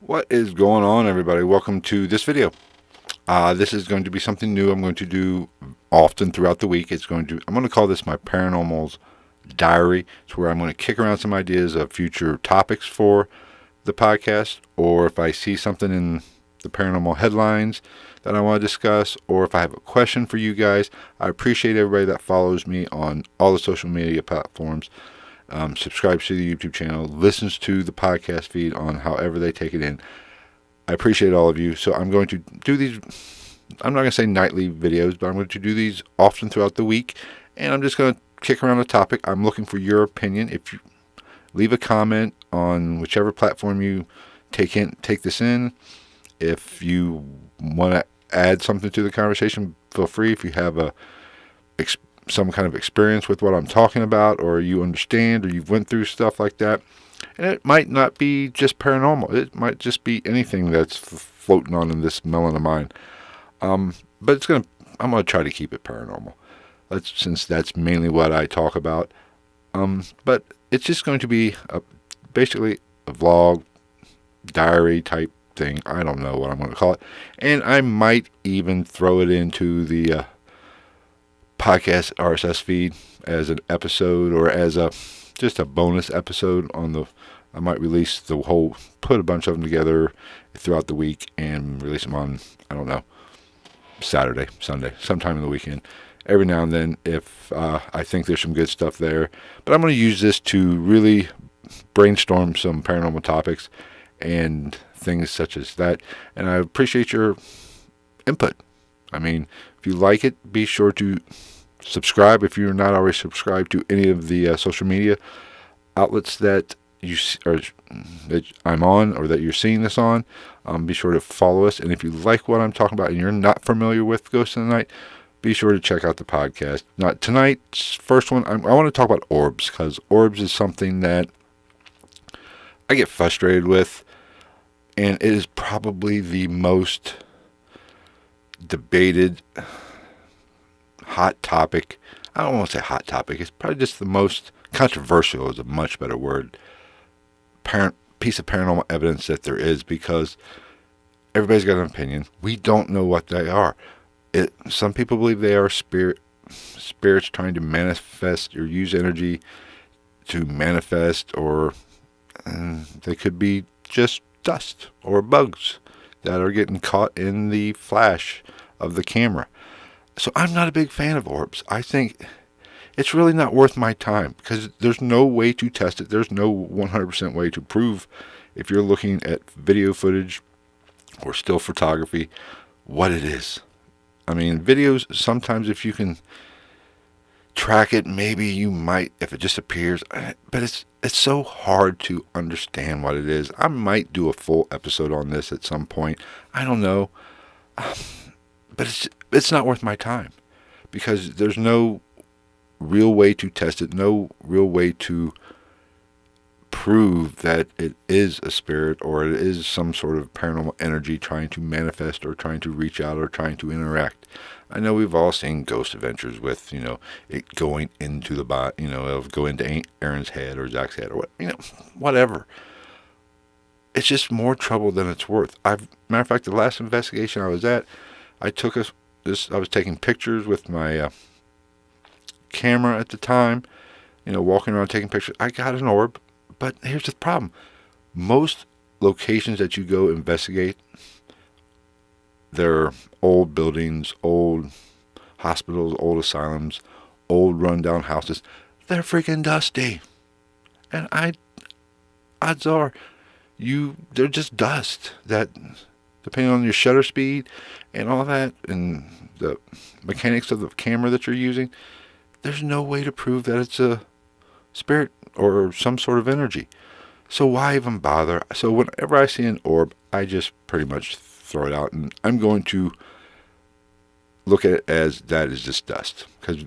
What is going on, everybody? Welcome to this video. This is going to be something new I'm going to do often throughout the week. I'm going to call this my Paranormal's Diary. It's where I'm going to kick around some ideas of future topics for the podcast, or if I see something in the paranormal headlines that I want to discuss, or if I have a question for you guys. I appreciate everybody that follows me on all the social media platforms, subscribes to the YouTube channel, listens to the podcast feed on however they take it in. I appreciate all of you. So I'm going to do these, I'm not going to say nightly videos, but I'm going to do these often throughout the week. And I'm just going to kick around a topic. I'm looking for your opinion. If you leave a comment on whichever platform you take this in. If you want to add something to the conversation, feel free. If you have some kind of experience with what I'm talking about, or you understand, or you've went through stuff like that. And it might not be just paranormal. It might just be anything that's floating on in this melon of mine. But I'm gonna try to keep it paranormal. Since that's mainly what I talk about. But it's just going to be basically a vlog, diary type thing. I don't know what I'm going to call it. And I might even throw it into the podcast RSS feed as an episode, or as just a bonus episode I might put a bunch of them together throughout the week and release them on, I don't know, Saturday, Sunday, sometime in the weekend. Every now and then, if I think there's some good stuff there. But I'm going to use this to really brainstorm some paranormal topics and things such as that. And I appreciate your input. I mean, if you like it, be sure to subscribe if you're not already subscribed to any of the social media outlets that that I'm on, or that you're seeing this on. Be sure to follow us. And if you like what I'm talking about and you're not familiar with Ghost of the Night, be sure to check out the podcast. Not tonight's first one. I want to talk about Orbs, because Orbs is something that I get frustrated with, and it is probably the most debated hot topic. I don't want to say hot topic. It's probably just the most controversial, is a much better word, piece of paranormal evidence that there is, because everybody's got an opinion. We don't know what they are. Some people believe they are spirits trying to manifest or use energy to manifest, or they could be just dust or bugs that are getting caught in the flash of the camera. So I'm not a big fan of orbs. I think it's really not worth my time, because there's no way to test it. There's no 100% way to prove, if you're looking at video footage or still photography, what it is. I mean, videos, sometimes if you can track it, maybe you might, if it just appears, but it's so hard to understand what it is. I might do a full episode on this at some point. I don't know. But it's not worth my time, because there's no real way to test it, no real way to prove that it is a spirit, or it is some sort of paranormal energy trying to manifest, or trying to reach out, or trying to interact. I know we've all seen ghost adventures with, it going into the body, it'll go into Aaron's head or Zach's head, or whatever. It's just more trouble than it's worth. Matter of fact, the last investigation I was at, I was taking pictures with my camera at the time, walking around taking pictures. I got an orb, but here's the problem. Most locations that you go investigate, they're old buildings, old hospitals, old asylums, old rundown houses. They're freaking dusty. And odds are, they're just dust that, depending on your shutter speed and all that, and the mechanics of the camera that you're using, there's no way to prove that it's a spirit or some sort of energy. So why even bother? So whenever I see an orb, I just pretty much throw it out, and I'm going to look at it as that is just dust. Because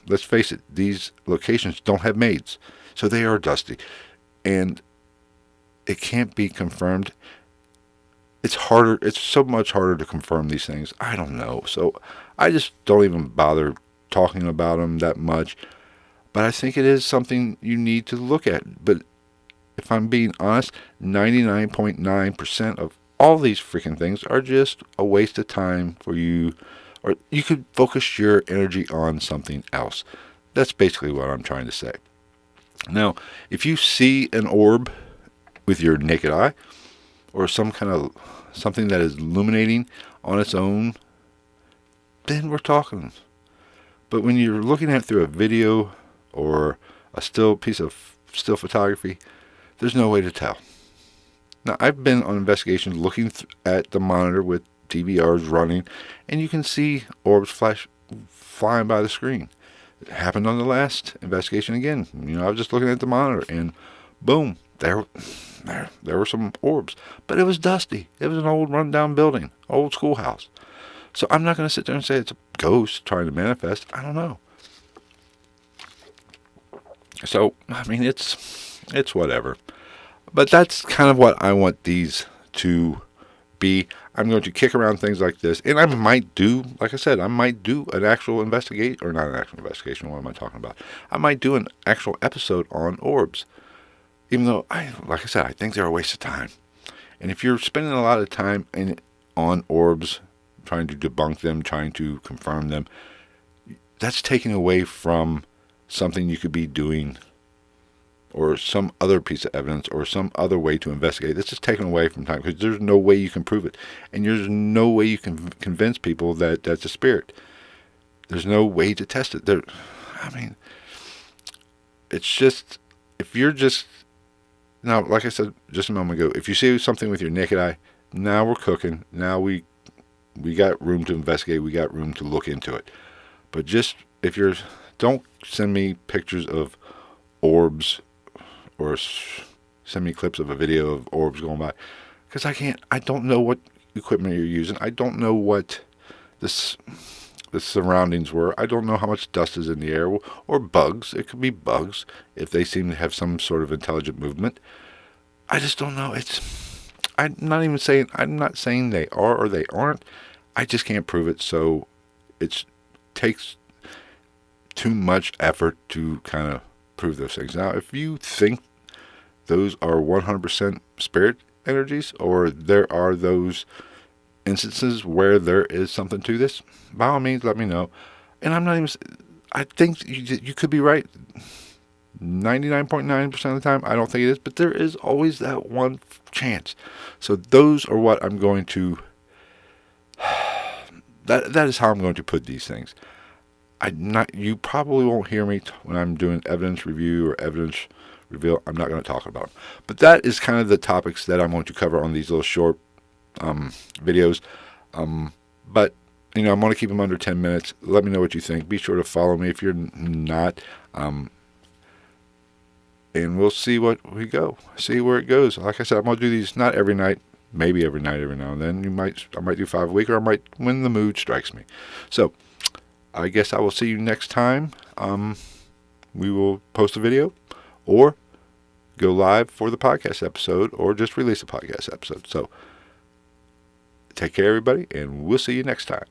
let's face it, these locations don't have maids, so they are dusty, and it can't be confirmed. It's harder. It's so much harder to confirm these things. I don't know. So I just don't even bother talking about them that much. But I think it is something you need to look at. But if I'm being honest, 99.9% of all these freaking things are just a waste of time for you, or you could focus your energy on something else. That's basically what I'm trying to say. Now, if you see an orb with your naked eye, or some kind of something that is illuminating on its own, then we're talking. But when you're looking at it through a video or a piece of still photography, there's no way to tell. Now, I've been on investigations looking at the monitor with DVRs running, and you can see orbs flying by the screen. It happened on the last investigation again. I was just looking at the monitor, and boom, there were some orbs. But it was dusty. It was an old rundown building, old schoolhouse. So I'm not going to sit there and say it's a ghost trying to manifest. I don't know. So, I mean, it's whatever. But that's kind of what I want these to be. I'm going to kick around things like this. And I might do, like I said, an actual investigation. Or not an actual investigation. What am I talking about? I might do an actual episode on orbs. Even though, like I said, I think they're a waste of time. And if you're spending a lot of time on orbs, trying to debunk them, trying to confirm them, that's taken away from something you could be doing, or some other piece of evidence, or some other way to investigate. This is taken away from time, because there's no way you can prove it. And there's no way you can convince people that that's a spirit. There's no way to test it. It's just, if you're just, now, like I said just a moment ago, if you see something with your naked eye, now we're cooking. Now we got room to investigate. We got room to look into it. But just, don't send me pictures of orbs, or send me clips of a video of orbs going by, because I don't know what equipment you're using. I don't know what the surroundings were. I don't know how much dust is in the air, or bugs. It could be bugs if they seem to have some sort of intelligent movement. I just don't know. I'm not saying they are or they aren't. I just can't prove it. So it takes too much effort to kind of prove those things. Now, if you think those are 100% spirit energies, or there are those instances where there is something to this, by all means, let me know. And I think you could be right. 99.9% of the time, I don't think it is, but there is always that one chance. So those are what I'm going to, that is how I'm going to put these things. You probably won't hear me when I'm doing evidence review or evidence reveal. I'm not going to talk about them. But that is kind of the topics that I'm going to cover on these little short videos. But, I'm going to keep them under 10 minutes. Let me know what you think. Be sure to follow me if you're not. And we'll see where it goes. Like I said, I'm going to do these not every night, maybe every night, every now and then. I might do 5 a week, or I might, when the mood strikes me. So, I guess I will see you next time. We will post a video, or go live for the podcast episode, or just release a podcast episode. So, take care, everybody, and we'll see you next time.